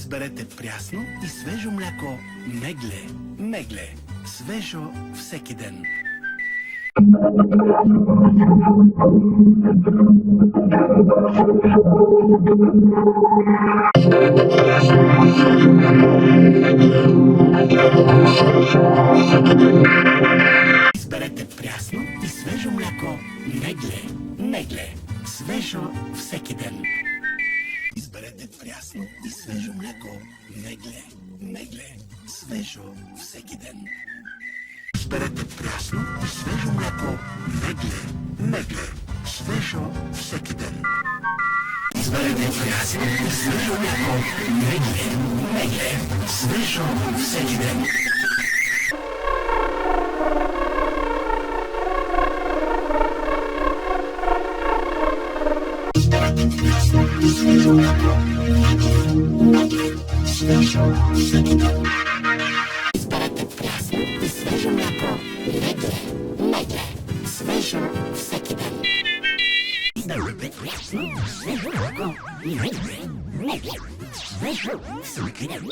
Изберете прясно и свежо мляко Негле. Негле. Свежо всеки ден. Изберете прясно и свежо мляко Негле. Негле. Свежо всеки ден. Изберете прясно и свежо мляко Негле. Негле. Свежо всеки ден. Изберете прясно и свежо мляко Негле. Негле. Свежо всеки ден. Изберете прясно и свежо мляко Негле. Негле. Свежо всеки ден. Свежо мляко Негле. Свежо всеки ден. Изберете прясно и свежо мляко Негле. Негле. Свежо всеки ден. Изберете прясно и свежо мляко Негле. Негле. Свежо всеки ден.